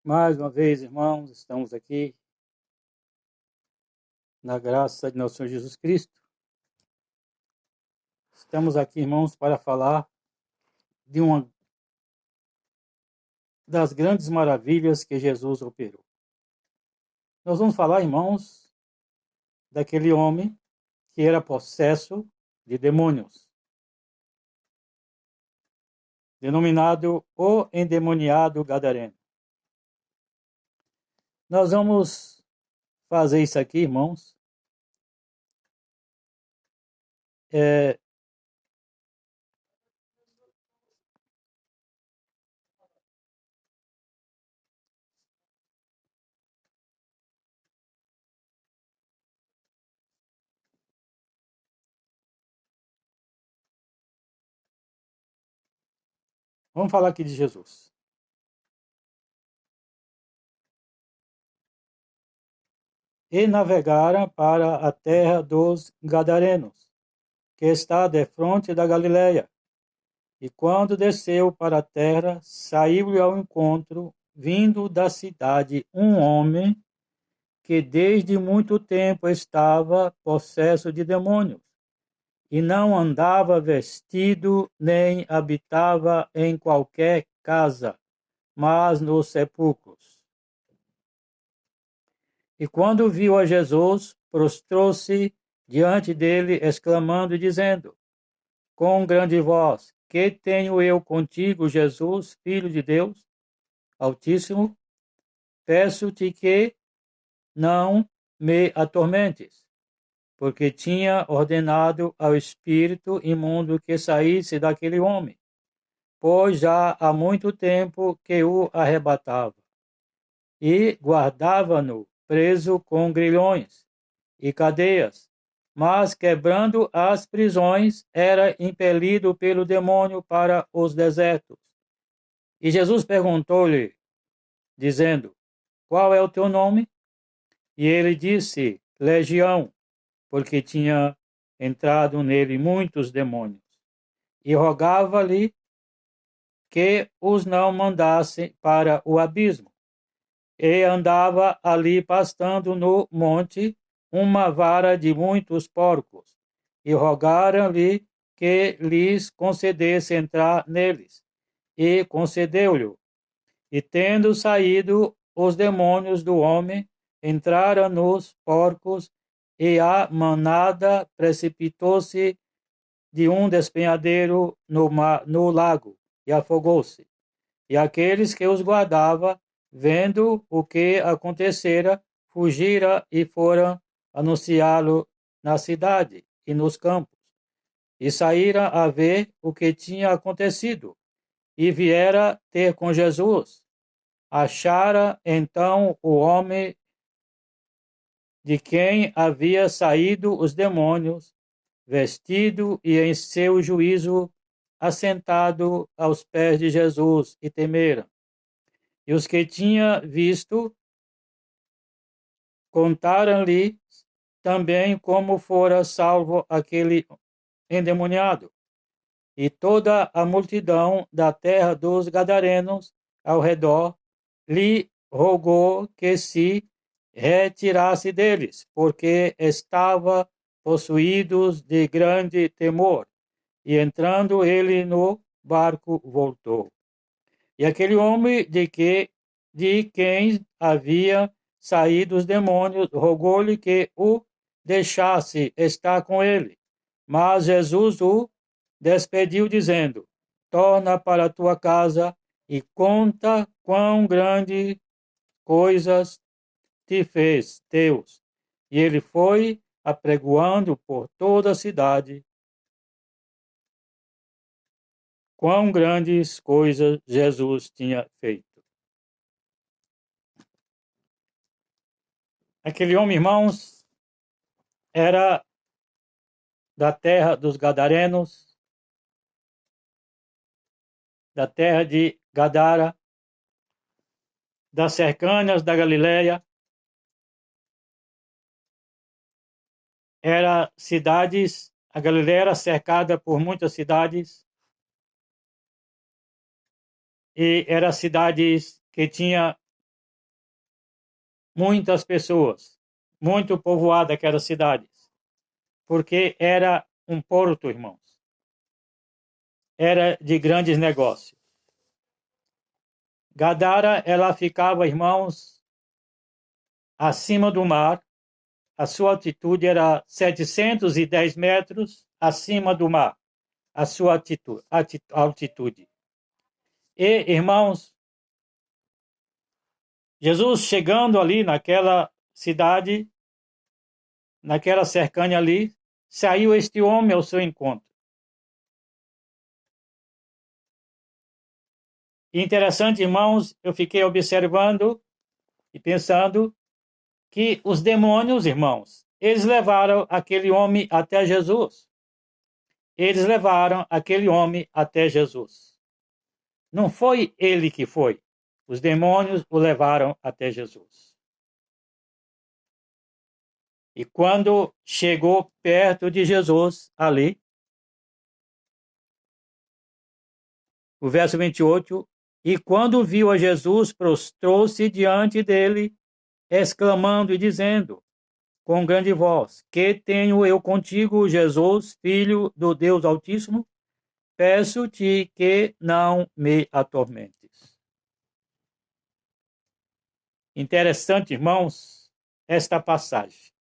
Mais uma vez, irmãos, estamos aqui na graça de nosso Senhor Jesus Cristo. Estamos aqui, irmãos, para falar de uma das grandes maravilhas que Jesus operou. Nós vamos falar, irmãos, daquele homem que era possesso de demônios, denominado o endemoniado gadareno. Nós vamos fazer isso aqui, irmãos, vamos falar aqui de Jesus. E navegaram para a terra dos Gadarenos, que está defronte da Galileia. E quando desceu para a terra, saiu-lhe ao encontro, vindo da cidade, um homem que desde muito tempo estava possesso de demônios, e não andava vestido, nem habitava em qualquer casa, mas nos sepulcros. E quando viu a Jesus, prostrou-se diante dele, exclamando e dizendo, com grande voz, que tenho eu contigo, Jesus, Filho de Deus Altíssimo? Peço-te que não me atormentes, porque tinha ordenado ao espírito imundo que saísse daquele homem, pois já há muito tempo que o arrebatava, e guardava-no preso com grilhões e cadeias, mas quebrando as prisões, era impelido pelo demônio para os desertos. E Jesus perguntou-lhe, dizendo, qual é o teu nome? E ele disse, Legião, porque tinha entrado nele muitos demônios. E rogava-lhe que os não mandasse para o abismo. E andava ali pastando no monte uma vara de muitos porcos. E rogaram-lhe que lhes concedesse entrar neles. E concedeu-lhe. E tendo saído os demônios do homem, entraram nos porcos, e a manada precipitou-se de um despenhadeiro no lago, e afogou-se. E aqueles que os guardavam, vendo o que acontecera, fugiram e foram anunciá-lo na cidade e nos campos. E saíram a ver o que tinha acontecido, e vieram ter com Jesus. Achara então o homem de quem havia saído os demônios, vestido e em seu juízo assentado aos pés de Jesus, e temeram. E os que tinha visto contaram-lhe também como fora salvo aquele endemoniado. E toda a multidão da terra dos Gadarenos ao redor lhe rogou que se retirasse deles, porque estava possuídos de grande temor. E entrando ele no barco, voltou. E aquele homem de quem havia saído os demônios, rogou-lhe que o deixasse estar com ele. Mas Jesus o despediu, dizendo, torna para a tua casa e conta quão grandes coisas te fez Deus. E ele foi apregoando por toda a cidade quão grandes coisas Jesus tinha feito. Aquele homem, irmãos, era da terra dos Gadarenos, da terra de Gadara, das cercâneas da Galileia. A Galileia era cercada por muitas cidades, e eram cidades que tinha muitas pessoas, muito povoada aquelas cidades, porque era um porto, irmãos. Era de grandes negócios. Gadara, ela ficava, irmãos, acima do mar. A sua altitude era 710 metros acima do mar, a sua altitude. E, irmãos, Jesus chegando ali naquela cidade, naquela cercania ali, saiu este homem ao seu encontro. Interessante, irmãos, eu fiquei observando e pensando que os demônios, irmãos, eles levaram aquele homem até Jesus. Eles levaram aquele homem até Jesus. Não foi ele que foi. Os demônios o levaram até Jesus. E quando chegou perto de Jesus, ali, o verso 28, e quando viu a Jesus, prostrou-se diante dele, exclamando e dizendo, com grande voz, que tenho eu contigo, Jesus, Filho do Deus Altíssimo? Peço-te que não me atormentes. Interessante, irmãos, esta passagem.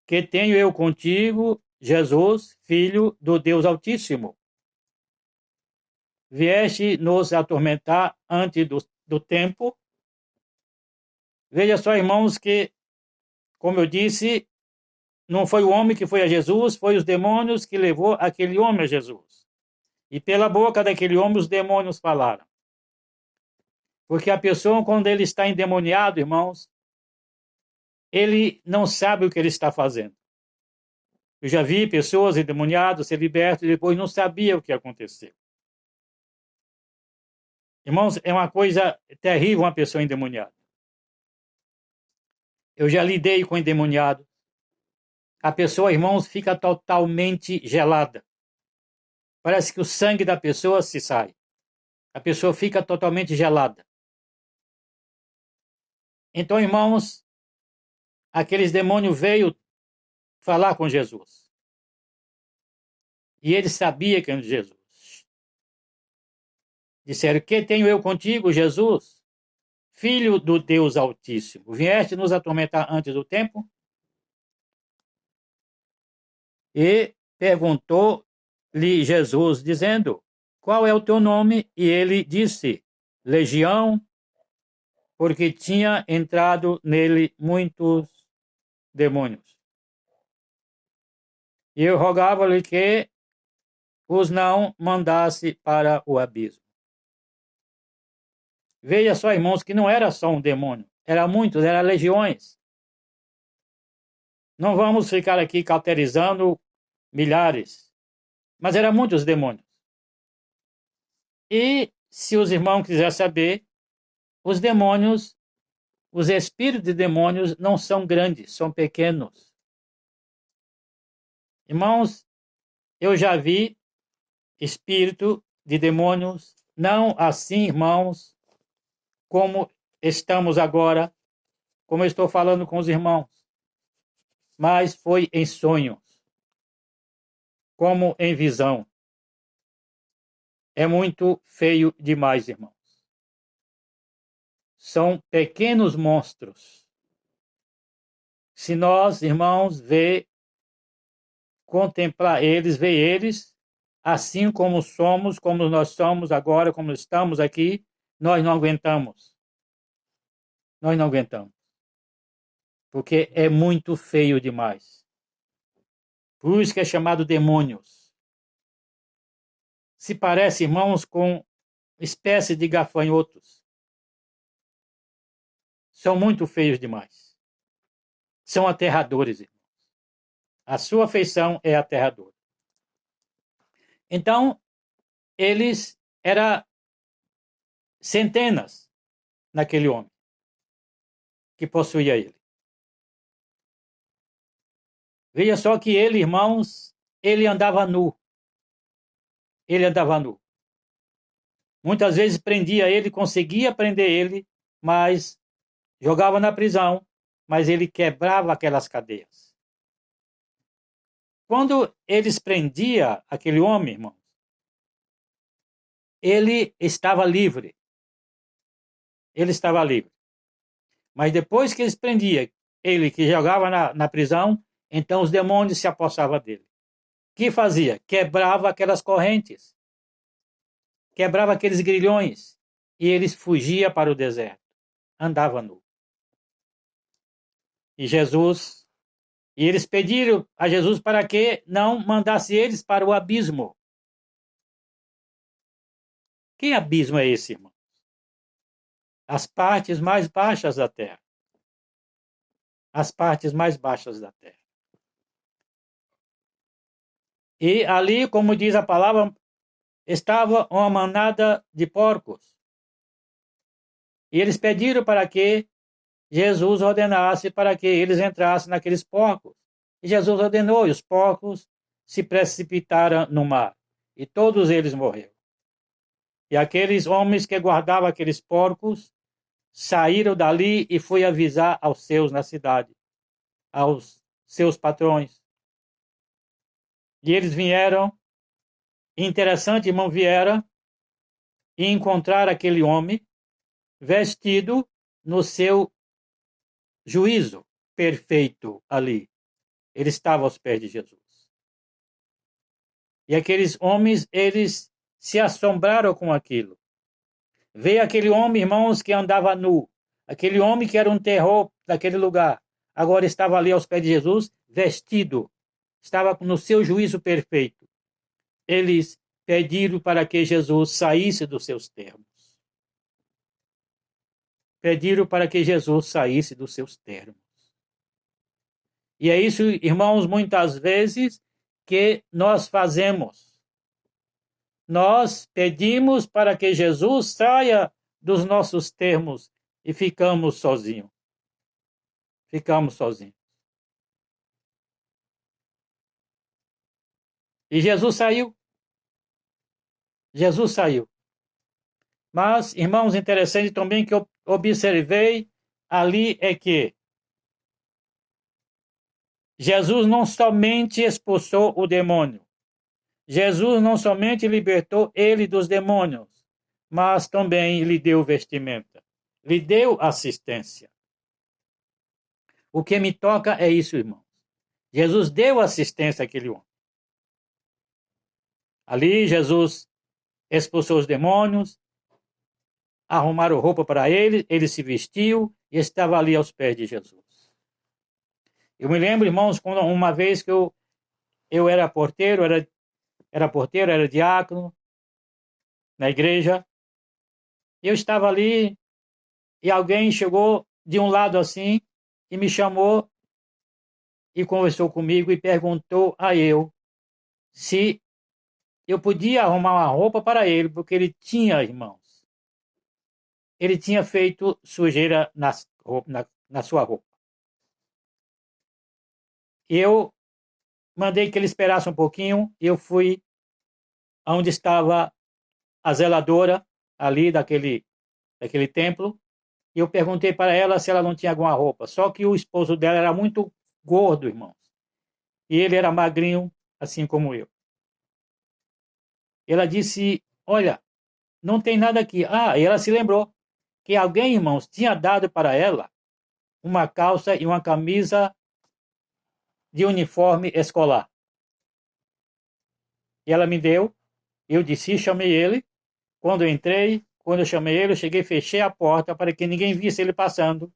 Que tenho eu contigo, Jesus, Filho do Deus Altíssimo? Vieste nos atormentar antes do tempo. Veja só, irmãos, que, como eu disse, não foi o homem que foi a Jesus, foi os demônios que levou aquele homem a Jesus. E pela boca daquele homem os demônios falaram. Porque a pessoa, quando ele está endemoniado, irmãos, ele não sabe o que ele está fazendo. Eu já vi pessoas endemoniadas ser libertas e depois não sabia o que aconteceu. Irmãos, é uma coisa terrível uma pessoa endemoniada. Eu já lidei com endemoniado. A pessoa, irmãos, fica totalmente gelada. Parece que o sangue da pessoa se sai. A pessoa fica totalmente gelada. Então, irmãos, aqueles demônios veio falar com Jesus. E ele sabia que era Jesus. Disseram, que tenho eu contigo, Jesus? Filho do Deus Altíssimo, vieste nos atormentar antes do tempo? E perguntou-lhe Jesus, dizendo, qual é o teu nome? E ele disse, Legião, porque tinha entrado nele muitos demônios. E eu rogava-lhe que os não mandasse para o abismo. Veja só, irmãos, que não era só um demônio, era muitos, eram legiões. Não vamos ficar aqui cauterizando milhares, mas eram muitos demônios. E se os irmãos quiserem saber, os demônios, os espíritos de demônios não são grandes, são pequenos. Irmãos, eu já vi espírito de demônios, não assim, irmãos, como estamos agora, como eu estou falando com os irmãos, mas foi em sonhos, como em visão. É muito feio demais, irmãos. São pequenos monstros. Se nós, irmãos, contemplar eles, ver eles, assim como somos, como nós somos agora, como estamos aqui, nós não aguentamos. Nós não aguentamos. Porque é muito feio demais. Por isso que é chamado demônios. Se parece, irmãos, com espécie de gafanhotos. São muito feios demais. São aterradores, irmãos. A sua feição é aterradora. Então, eles eram centenas. naquele homem que possuía ele. Veja só que ele, irmãos, ele andava nu. Ele andava nu. Muitas vezes prendia ele, conseguia prender ele, mas jogava na prisão, mas ele quebrava aquelas cadeias. Quando eles prendiam aquele homem, irmãos, ele estava livre. Ele estava livre. Mas depois que eles prendiam ele, que jogava na prisão, então os demônios se apossavam dele. O que fazia? Quebrava aquelas correntes. Quebrava aqueles grilhões. E eles fugiam para o deserto. Andava nu. E eles pediram a Jesus para que não mandasse eles para o abismo. Que abismo é esse, irmão? As partes mais baixas da terra. As partes mais baixas da terra. E ali, como diz a palavra, estava uma manada de porcos. E eles pediram para que Jesus ordenasse para que eles entrassem naqueles porcos. E Jesus ordenou, e os porcos se precipitaram no mar. E todos eles morreram. E aqueles homens que guardavam aqueles porcos saíram dali e foi avisar aos seus na cidade, aos seus patrões. E eles vieram, interessante, irmão, vieram e encontrar aquele homem vestido no seu juízo perfeito ali. Ele estava aos pés de Jesus. E aqueles homens, eles se assombraram com aquilo. Veio aquele homem, irmãos, que andava nu. Aquele homem que era um terror daquele lugar. Agora estava ali aos pés de Jesus, vestido. Estava no seu juízo perfeito. Eles pediram para que Jesus saísse dos seus termos. Pediram para que Jesus saísse dos seus termos. E é isso, irmãos, muitas vezes que nós fazemos. Nós pedimos para que Jesus saia dos nossos termos e ficamos sozinhos. Ficamos sozinhos. E Jesus saiu. Jesus saiu. Mas, irmãos, interessante também que eu observei ali é que Jesus não somente expulsou o demônio. Jesus não somente libertou ele dos demônios, mas também lhe deu vestimenta, lhe deu assistência. O que me toca é isso, irmãos. Jesus deu assistência àquele homem. Ali, Jesus expulsou os demônios, arrumaram roupa para ele, ele se vestiu e estava ali aos pés de Jesus. Eu me lembro, irmãos, quando uma vez que eu era porteiro, era diácono na igreja. Eu estava ali e alguém chegou de um lado assim e me chamou e conversou comigo e perguntou a eu se eu podia arrumar uma roupa para ele, porque ele tinha, irmãos, ele tinha feito sujeira na sua roupa. Eu mandei que ele esperasse um pouquinho, eu fui onde estava a zeladora ali daquele templo, e eu perguntei para ela se ela não tinha alguma roupa. Só que o esposo dela era muito gordo, irmãos. E ele era magrinho, assim como eu. Ela disse, olha, não tem nada aqui. Ah, e ela se lembrou que alguém, irmãos, tinha dado para ela uma calça e uma camisa de uniforme escolar. E ela me deu, eu disse, chamei ele. Quando eu chamei ele, eu cheguei e fechei a porta para que ninguém visse ele passando.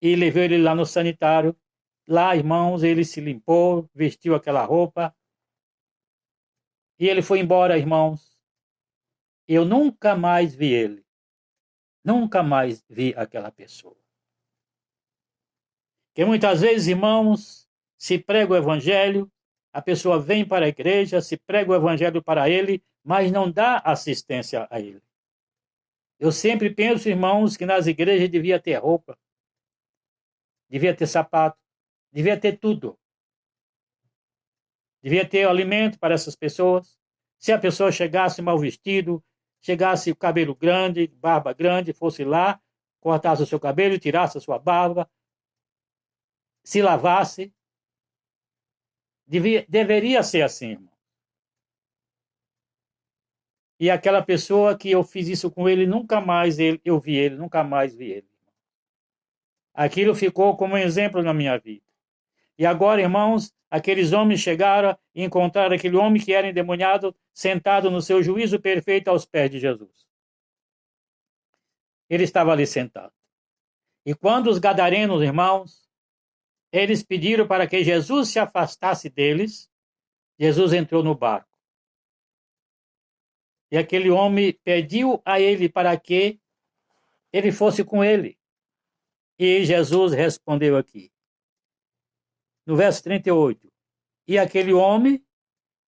E levei ele lá no sanitário. Lá, irmãos, ele se limpou, vestiu aquela roupa. E ele foi embora, irmãos. Eu nunca mais vi ele. Nunca mais vi aquela pessoa. Porque muitas vezes, irmãos, se prega o evangelho, a pessoa vem para a igreja, se prega o evangelho para ele, mas não dá assistência a ele. Eu sempre penso, irmãos, que nas igrejas devia ter roupa, devia ter sapato, devia ter tudo. Devia ter alimento para essas pessoas. Se a pessoa chegasse mal vestido, chegasse o cabelo grande, barba grande, fosse lá, cortasse o seu cabelo, tirasse a sua barba, se lavasse. Deveria ser assim, irmão. E aquela pessoa que eu fiz isso com ele, nunca mais eu vi ele, nunca mais vi ele. Aquilo ficou como um exemplo na minha vida. E agora, irmãos, aqueles homens chegaram e encontraram aquele homem que era endemoniado sentado no seu juízo perfeito aos pés de Jesus. Ele estava ali sentado. E quando os gadarenos, irmãos, eles pediram para que Jesus se afastasse deles, Jesus entrou no barco. E aquele homem pediu a ele para que ele fosse com ele. E Jesus respondeu aqui, no verso 38, e aquele homem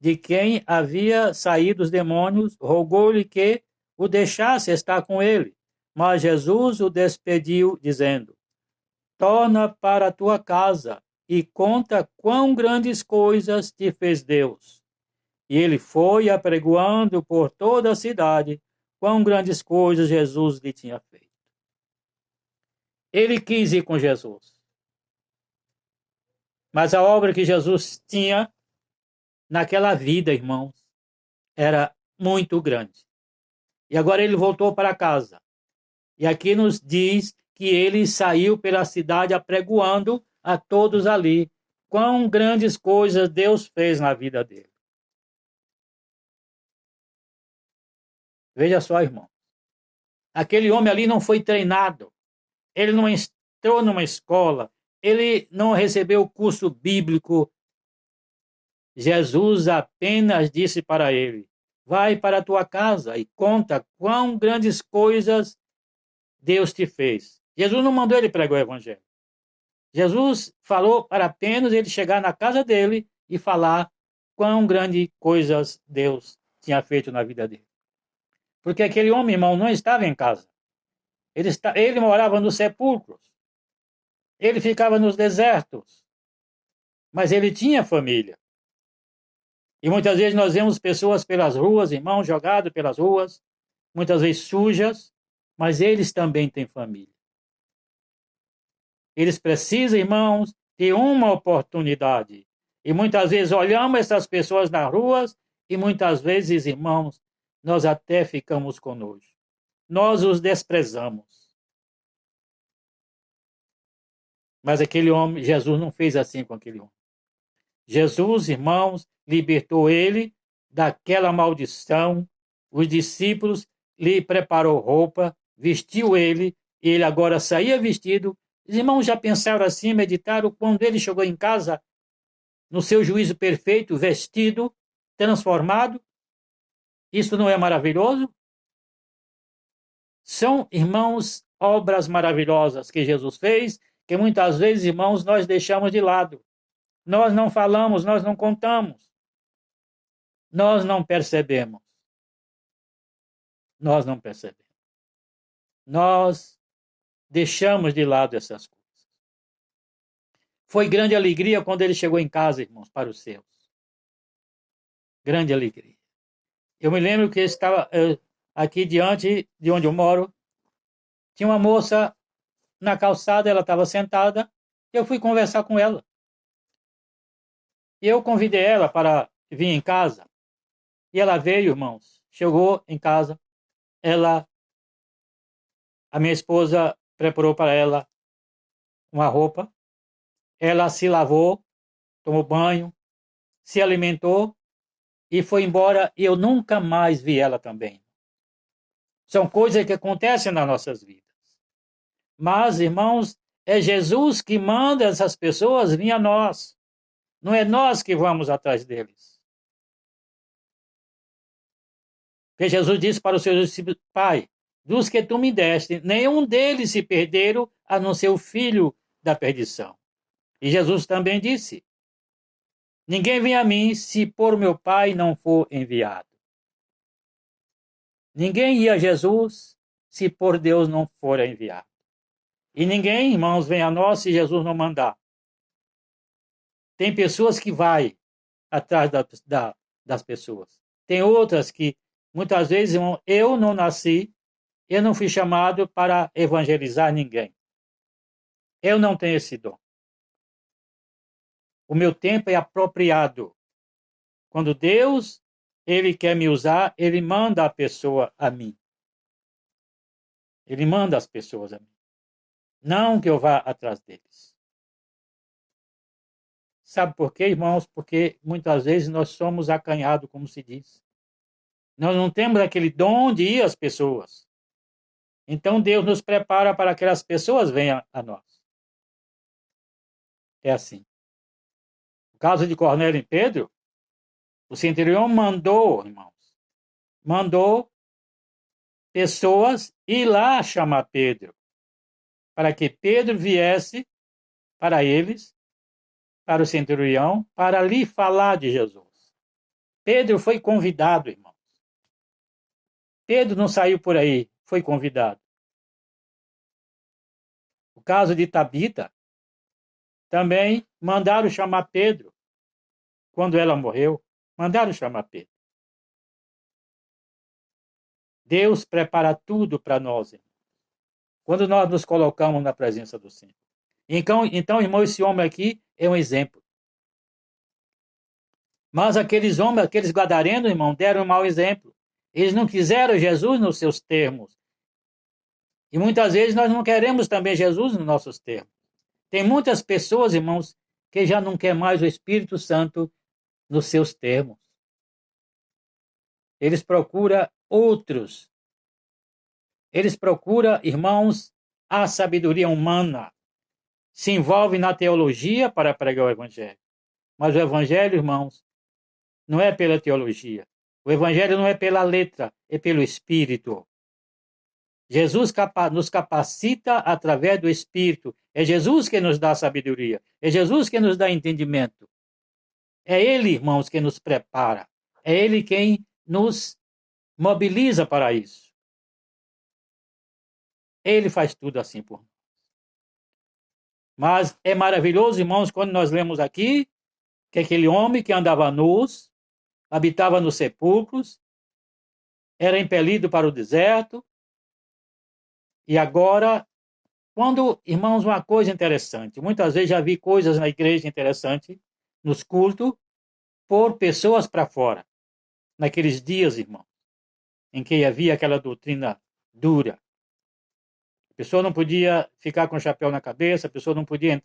de quem havia saído os demônios rogou-lhe que o deixasse estar com ele. Mas Jesus o despediu, dizendo, torna para a tua casa e conta quão grandes coisas te fez Deus. E ele foi apregoando por toda a cidade quão grandes coisas Jesus lhe tinha feito. Ele quis ir com Jesus. Mas a obra que Jesus tinha naquela vida, irmãos, era muito grande. E agora ele voltou para casa. E aqui nos diz que ele saiu pela cidade apregoando a todos ali quão grandes coisas Deus fez na vida dele. Veja só, irmão. Aquele homem ali não foi treinado. Ele não entrou numa escola. Ele não recebeu curso bíblico. Jesus apenas disse para ele, vai para a tua casa e conta quão grandes coisas Deus te fez. Jesus não mandou ele pregar o evangelho. Jesus falou para apenas ele chegar na casa dele e falar quão grandes coisas Deus tinha feito na vida dele. Porque aquele homem, irmão, não estava em casa. Ele morava nos sepulcros. Ele ficava nos desertos. Mas ele tinha família. E muitas vezes nós vemos pessoas pelas ruas, irmãos, jogados pelas ruas, muitas vezes sujas, mas eles também têm família. Eles precisam, irmãos, ter uma oportunidade. E muitas vezes olhamos essas pessoas nas ruas e muitas vezes, irmãos, nós até ficamos com nojo. Nós os desprezamos. Mas aquele homem, Jesus não fez assim com aquele homem. Jesus, irmãos, libertou ele daquela maldição. Os discípulos lhe preparou roupa, vestiu ele, e ele agora saía vestido. Os irmãos já pensaram assim, meditaram, quando ele chegou em casa, no seu juízo perfeito, vestido, transformado? Isso não é maravilhoso? São, irmãos, obras maravilhosas que Jesus fez, que muitas vezes, irmãos, nós deixamos de lado. Nós não falamos, nós não contamos. Nós não percebemos. Nós não percebemos. Nós deixamos de lado essas coisas. Foi grande alegria quando ele chegou em casa, irmãos, para os seus. Grande alegria. Eu me lembro que estava aqui diante de onde eu moro, tinha uma moça na calçada, ela estava sentada, eu fui conversar com ela. E eu convidei ela para vir em casa. E ela veio, irmãos, chegou em casa, a minha esposa preparou para ela uma roupa, ela se lavou, tomou banho, se alimentou e foi embora, e eu nunca mais vi ela também. São coisas que acontecem nas nossas vidas. Mas, irmãos, é Jesus que manda essas pessoas vir a nós. Não é nós que vamos atrás deles. Porque Jesus disse para os seus discípulos, Pai, dos que tu me deste, nenhum deles se perderam, a não ser o filho da perdição. E Jesus também disse, ninguém vem a mim se por meu Pai não for enviado. Ninguém ia a Jesus se por Deus não for enviado. E ninguém, irmãos, vem a nós se Jesus não mandar. Tem pessoas que vai atrás das pessoas. Tem outras que, muitas vezes, irmão, eu não nasci, eu não fui chamado para evangelizar ninguém. Eu não tenho esse dom. O meu tempo é apropriado. Quando Deus, ele quer me usar, ele manda a pessoa a mim. Ele manda as pessoas a mim. Não que eu vá atrás deles. Sabe por quê, irmãos? Porque muitas vezes nós somos acanhados, como se diz. Nós não temos aquele dom de ir às pessoas. Então Deus nos prepara para que as pessoas venham a nós. É assim. No caso de Cornélio e Pedro, o centurião mandou, irmãos, pessoas ir lá chamar Pedro, para que Pedro viesse para eles, para o centurião, para lhe falar de Jesus. Pedro foi convidado, irmãos. Pedro não saiu por aí, foi convidado. O caso de Tabita, também mandaram chamar Pedro, quando ela morreu, mandaram chamar Pedro. Deus prepara tudo para nós, irmãos, quando nós nos colocamos na presença do Senhor. Então, irmão, esse homem aqui é um exemplo. Mas aqueles homens, aqueles gadarenos, irmão, deram um mau exemplo. Eles não quiseram Jesus nos seus termos. E muitas vezes nós não queremos também Jesus nos nossos termos. Tem muitas pessoas, irmãos, que já não quer mais o Espírito Santo nos seus termos. Eles procuram outros. Eles procuram, irmãos, a sabedoria humana. Se envolve na teologia para pregar o Evangelho. Mas o Evangelho, irmãos, não é pela teologia. O Evangelho não é pela letra, é pelo Espírito. Jesus nos capacita através do Espírito. É Jesus que nos dá sabedoria. É Jesus que nos dá entendimento. É Ele, irmãos, que nos prepara. É Ele quem nos mobiliza para isso. Ele faz tudo assim por nós. Mas é maravilhoso, irmãos, quando nós lemos aqui que aquele homem que andava nus, habitava nos sepulcros, era impelido para o deserto. E agora, irmãos, uma coisa interessante. Muitas vezes já vi coisas na igreja interessantes, nos cultos, por pessoas para fora. Naqueles dias, irmão, em que havia aquela doutrina dura. A pessoa não podia ficar com o chapéu na cabeça, a pessoa não podia entrar